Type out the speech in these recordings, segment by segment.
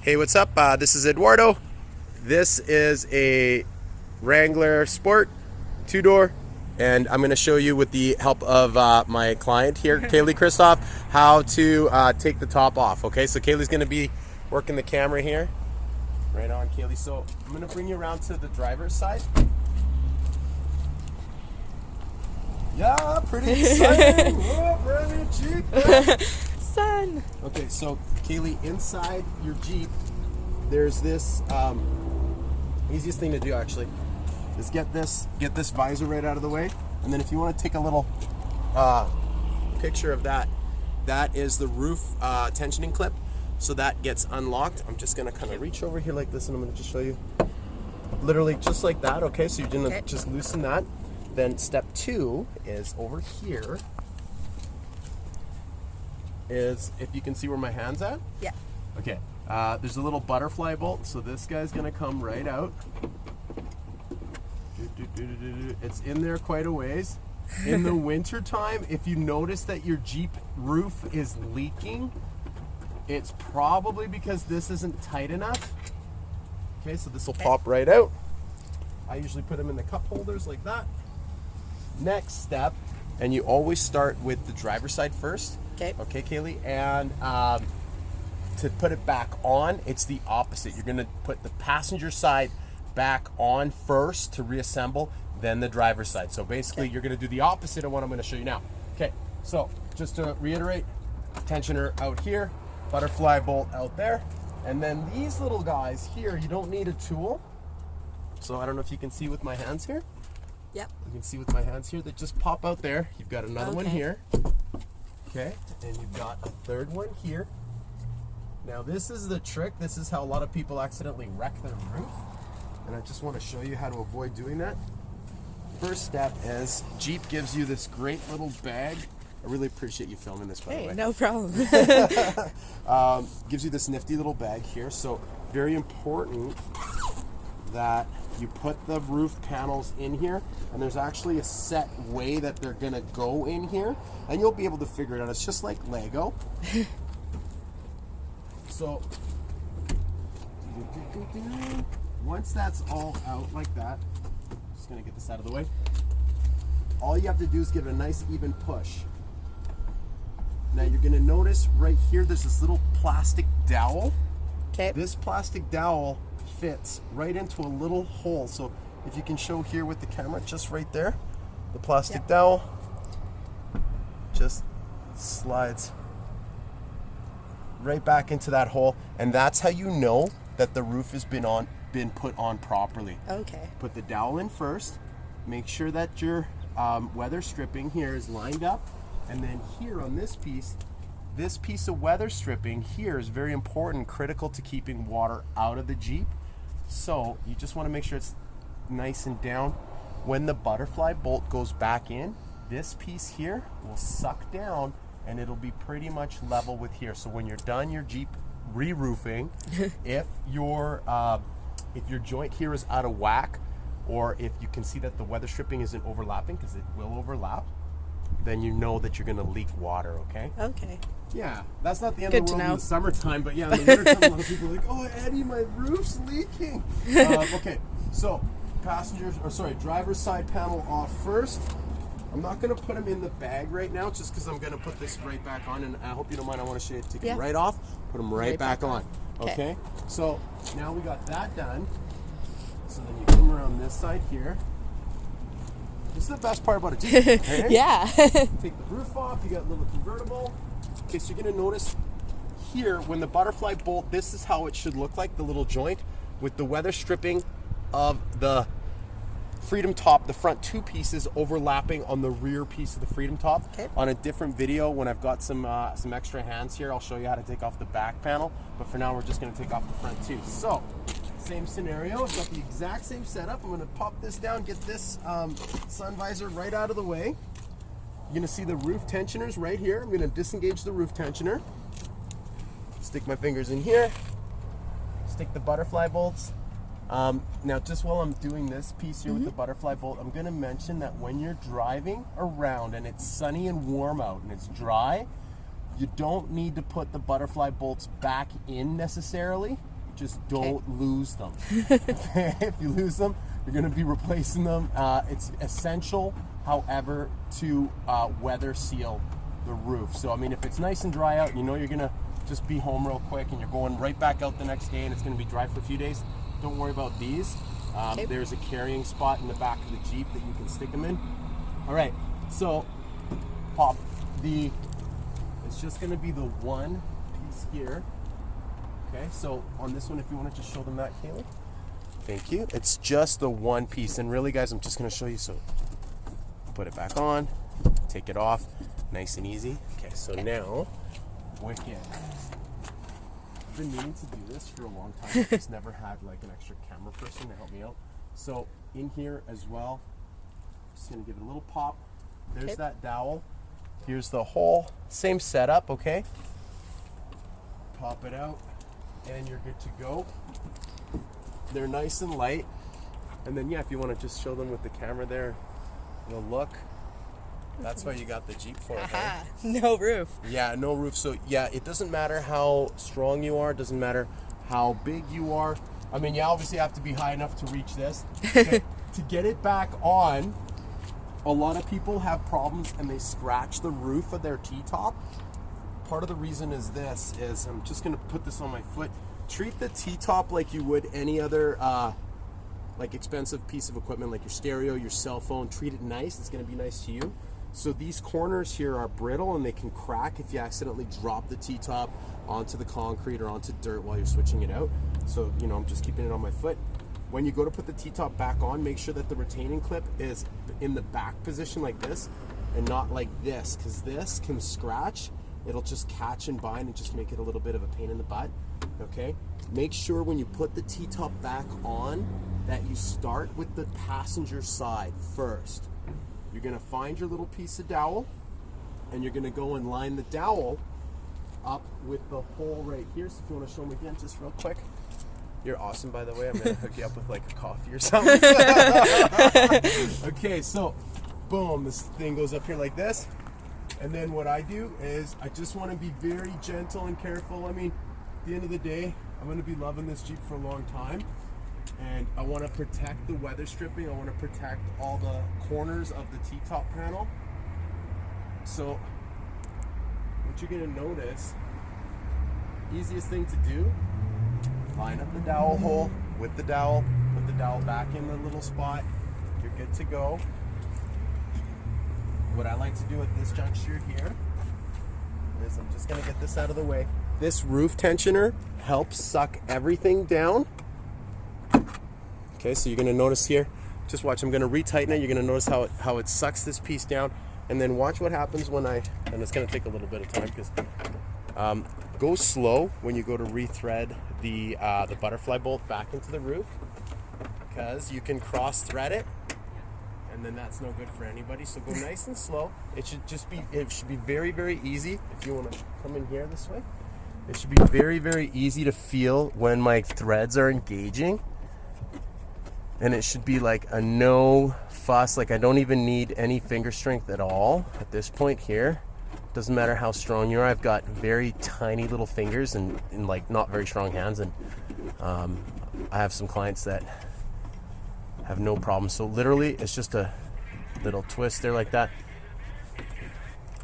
Hey, what's up? This is Eduardo. This is a Wrangler Sport 2-door, and I'm going to show you with the help of my client here, Kaylee Kristoff, how to take the top off. Okay, so Kaylee's going to be working the camera here. Right on, Kaylee. So I'm going to bring you around to the driver's side. Yeah, pretty exciting. Whoa, brand new Jeep. Son. Okay, so Kaylee, inside your Jeep, there's this easiest thing to do actually is get this visor right out of the way, and then if you want to take a little picture of that, that is the roof tensioning clip. So that gets unlocked. I'm just gonna kind of reach over here like this, and I'm gonna just show you, literally just like that. Okay, so you're gonna just loosen that. Then step 2 is over here. Is, if you can see where my hand's at? Yeah. Okay. There's a little butterfly bolt, so this guy's gonna come right out. It's in there quite a ways. In the winter time, if you notice that your Jeep roof is leaking, it's probably because this isn't tight enough. Okay, so this will pop right out. I usually put them in the cup holders like that. Next step, and you always start with the driver's side first. Okay, Kaylee, and to put it back on, it's the opposite. You're gonna put the passenger side back on first to reassemble, then the driver's side. So basically, you're gonna do the opposite of what I'm gonna show you now. Okay, so just to reiterate, tensioner out here, butterfly bolt out there, and then these little guys here, you don't need a tool. So I don't know if you can see with my hands here. Yep. You can see with my hands here, that just pop out there. You've got another one here. Okay, and you've got a third one here. Now this is the trick. This is how a lot of people accidentally wreck their roof. And I just want to show you how to avoid doing that. First step is Jeep gives you this great little bag. I really appreciate you filming this, by the way. No problem. Gives you this nifty little bag here. So very important that you put the roof panels in here, and there's actually a set way that they're gonna go in here, and you'll be able to figure it out. It's just like Lego. So once that's all out like that, just gonna get this out of the way, all you have to do is give it a nice even push. Now you're gonna notice right here there's this little plastic dowel. Okay. This plastic dowel fits right into a little hole. So if you can show here with the camera, just right there, the plastic dowel just slides right back into that hole, and that's how you know that the roof has been put on properly. Okay. Put the dowel in first, make sure that your weather stripping here is lined up, and then here on this piece of weather stripping here is very important, critical to keeping water out of the Jeep. So you just want to make sure it's nice and down. When the butterfly bolt goes back in, this piece here will suck down, and it'll be pretty much level with here. So when you're done your Jeep re-roofing, if your joint here is out of whack, or if you can see that the weather stripping isn't overlapping, because it will overlap, then you know that you're going to leak water. Okay? Okay. Yeah, that's not the end of the world in the summertime, but yeah, in the wintertime, a lot of people are like, "Oh, Eddie, my roof's leaking." Okay, so driver's side panel off first. I'm not going to put them in the bag right now, just because I'm going to put this right back on, and I hope you don't mind. I want to show you to take it right off, put them right back on. Okay, so now we got that done. So then you come around this side here. This is the best part about a Jeep. Okay? Yeah. Take the roof off. You got a little convertible. Okay, so you're going to notice here when the butterfly bolt, this is how it should look like, the little joint with the weather stripping of the Freedom top, the front two pieces overlapping on the rear piece of the Freedom top. Okay. On a different video, when I've got some extra hands here, I'll show you how to take off the back panel, but for now we're just going to take off the front two. So same scenario, I've got the exact same setup. I'm going to pop this down, get this sun visor right out of the way. You're going to see the roof tensioners right here. I'm going to disengage the roof tensioner, stick my fingers in here, stick the butterfly bolts. Now, just while I'm doing this piece here with the butterfly bolt, I'm going to mention that when you're driving around and it's sunny and warm out and it's dry, you don't need to put the butterfly bolts back in necessarily. just don't lose them. Okay? If you lose them, you're going to be replacing them. It's essential, however, to weather seal the roof. So I mean, if it's nice and dry out, you know you're going to just be home real quick and you're going right back out the next day and it's going to be dry for a few days, don't worry about these. There's a carrying spot in the back of the Jeep that you can stick them in. All right, so pop it's just going to be the one piece here. Okay, so on this one, if you want to just show them that, Kaylee. Thank you. It's just the one piece, and really, guys, I'm just going to show you. So put it back on, take it off, nice and easy. Okay, so now, wicked. I've been meaning to do this for a long time. I've just never had like an extra camera person to help me out. So in here as well, just going to give it a little pop. There's that dowel. Here's the hole. Same setup, okay? Pop it out, and you're good to go. They're nice and light. And then, yeah, if you want to just show them with the camera there, the look. That's why you got the Jeep for it. Aha, no roof. Yeah, no roof. So, yeah, it doesn't matter how strong you are. It doesn't matter how big you are. I mean, you obviously have to be high enough to reach this. To get it back on, a lot of people have problems and they scratch the roof of their T-top. Part of the reason is this, is I'm just going to put this on my foot. Treat the T-top like you would any other like expensive piece of equipment, like your stereo, your cell phone. Treat it nice. It's going to be nice to you. So these corners here are brittle and they can crack if you accidentally drop the T-top onto the concrete or onto dirt while you're switching it out. So, you know, I'm just keeping it on my foot. When you go to put the T-top back on, make sure that the retaining clip is in the back position like this and not like this, because this can scratch. It'll just catch and bind and just make it a little bit of a pain in the butt. Okay? Make sure when you put the T-top back on that you start with the passenger side first. You're going to find your little piece of dowel and you're going to go and line the dowel up with the hole right here. So if you want to show them again just real quick. You're awesome, by the way. I'm going to hook you up with like a coffee or something. Okay, so boom, this thing goes up here like this. And then what I do is I just want to be very gentle and careful. I mean, at the end of the day, I'm going to be loving this Jeep for a long time. And I want to protect the weather stripping. I want to protect all the corners of the T-top panel. So what you're going to notice, easiest thing to do, line up the dowel hole with the dowel, put the dowel back in the little spot, you're good to go. What I like to do at this juncture here is I'm just going to get this out of the way. This roof tensioner helps suck everything down. Okay, so you're going to notice here, just watch, I'm going to retighten it. You're going to notice how it sucks this piece down. And then watch what happens when and it's going to take a little bit of time because go slow when you go to rethread the butterfly bolt back into the roof, because you can cross thread it and then that's no good for anybody. So go nice and slow. It should be very, very easy. If you want to come in here this way, it should be very, very easy to feel when my threads are engaging. And it should be like a no fuss, like I don't even need any finger strength at all at this point here. Doesn't matter how strong you are. I've got very tiny little fingers and like not very strong hands, and I have some clients that have no problem. So literally it's just a little twist there like that.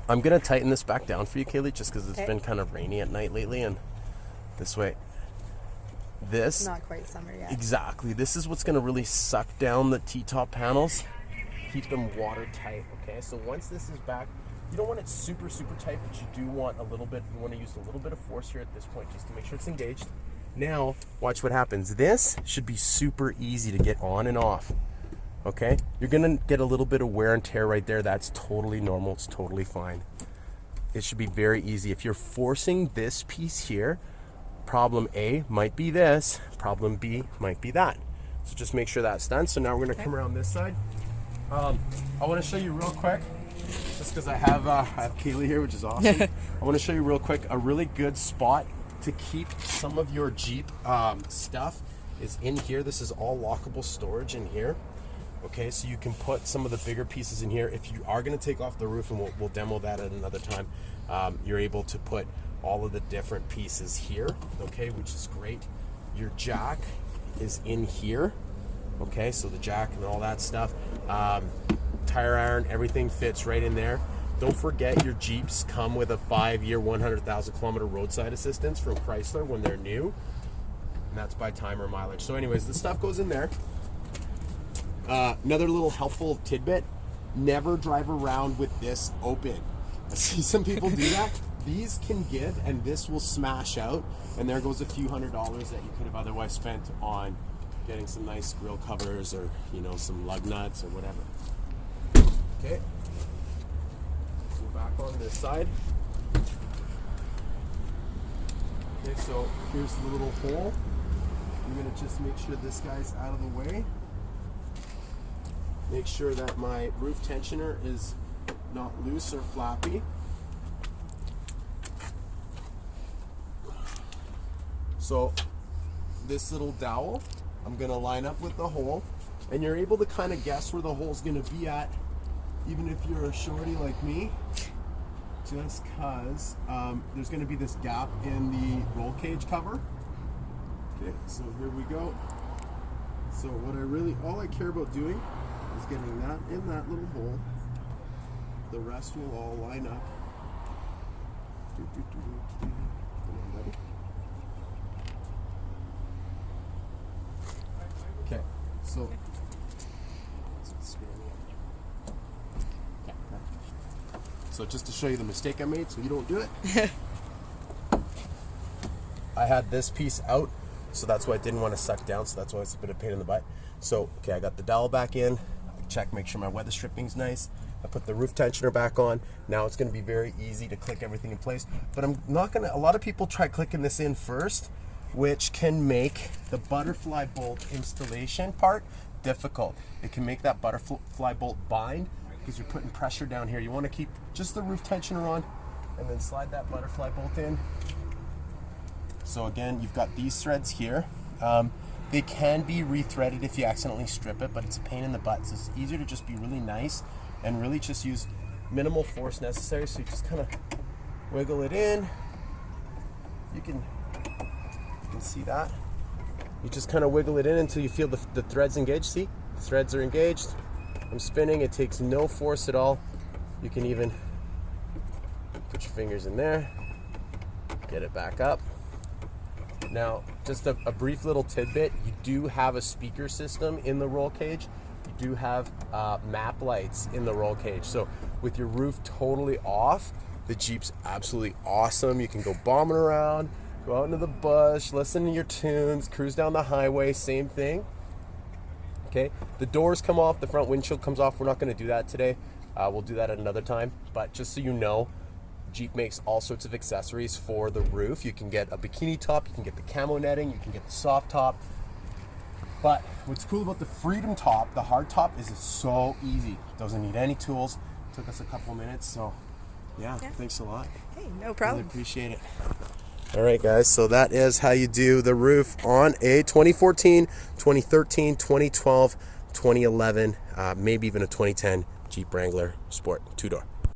I'm gonna tighten this back down for you, Kaylee, just because it's been kind of rainy at night lately, and this way. This not quite summer yet. Exactly. This is what's going to really suck down the T-top panels, keep them watertight. Okay, so once this is back, you don't want it super, super tight, but you do want a little bit. You want to use a little bit of force here at this point just to make sure it's engaged. Now, watch what happens. This should be super easy to get on and off. Okay, you're going to get a little bit of wear and tear right there. That's totally normal. It's totally fine. It should be very easy. If you're forcing this piece here, problem A might be this, problem B might be that. So just make sure that's done. So now we're going to come around this side. I want to show you real quick, just because I have Kaylee here, which is awesome. I want to show you real quick a really good spot to keep some of your Jeep stuff is in here. This is all lockable storage in here. Okay, so you can put some of the bigger pieces in here. If you are going to take off the roof, and we'll demo that at another time, you're able to put all of the different pieces here, okay, which is great. your jack is in here. Okay, so the jack and all that stuff, tire iron, everything fits right in there. Don't forget your Jeeps come with a 5-year, 100,000 kilometer roadside assistance from Chrysler when they're new. And that's by time or mileage. So anyways, the stuff goes in there. Another little helpful tidbit, never drive around with this open. I see some people do that. These can give, and this will smash out, and there goes a few $100s that you could have otherwise spent on getting some nice grill covers or, you know, some lug nuts or whatever. Okay. Go back on this side. Okay, so here's the little hole. I'm gonna just make sure this guy's out of the way. Make sure that my roof tensioner is not loose or flappy. So this little dowel, I'm gonna line up with the hole, and you're able to kind of guess where the hole's gonna be at, even if you're a shorty like me, just cause there's gonna be this gap in the roll cage cover. Okay, so here we go. So all I care about doing is getting that in that little hole. The rest will all line up. Come on, buddy. Okay, so so just to show you the mistake I made so you don't do it. I had this piece out, so that's why I didn't want to suck down, so that's why it's a bit of a pain in the butt. So, okay, I got the dowel back in. I check, make sure my weather stripping's nice. I put the roof tensioner back on. Now it's going to be very easy to click everything in place. But I'm not going to, a lot of people try clicking this in first, which can make the butterfly bolt installation part difficult. It can make that butterfly bolt bind because you're putting pressure down here. You want to keep just the roof tensioner on and then slide that butterfly bolt in. So again, you've got these threads here. They can be rethreaded if you accidentally strip it, but it's a pain in the butt. So it's easier to just be really nice and really just use minimal force necessary. So you just kind of wiggle it in. You can see that. You just kind of wiggle it in until you feel the threads engaged. See, the threads are engaged. I'm spinning. It takes no force at all. You can even put your fingers in there, get it back up. Now, just a brief little tidbit, you do have a speaker system in the roll cage. You do have map lights in the roll cage. So with your roof totally off, the Jeep's absolutely awesome. You can go bombing around, go out into the bush, listen to your tunes, cruise down the highway, same thing. Okay, the doors come off, the front windshield comes off. We're not gonna do that today. We'll do that at another time. But just so you know, Jeep makes all sorts of accessories for the roof. You can get a bikini top, you can get the camo netting, you can get the soft top. But what's cool about the Freedom top, the hard top, is it's so easy. Doesn't need any tools. Took us a couple minutes, so yeah, thanks a lot. Hey, no problem. Really appreciate it. All right, guys, so that is how you do the roof on a 2014, 2013, 2012, 2011, maybe even a 2010 Jeep Wrangler Sport 2-door.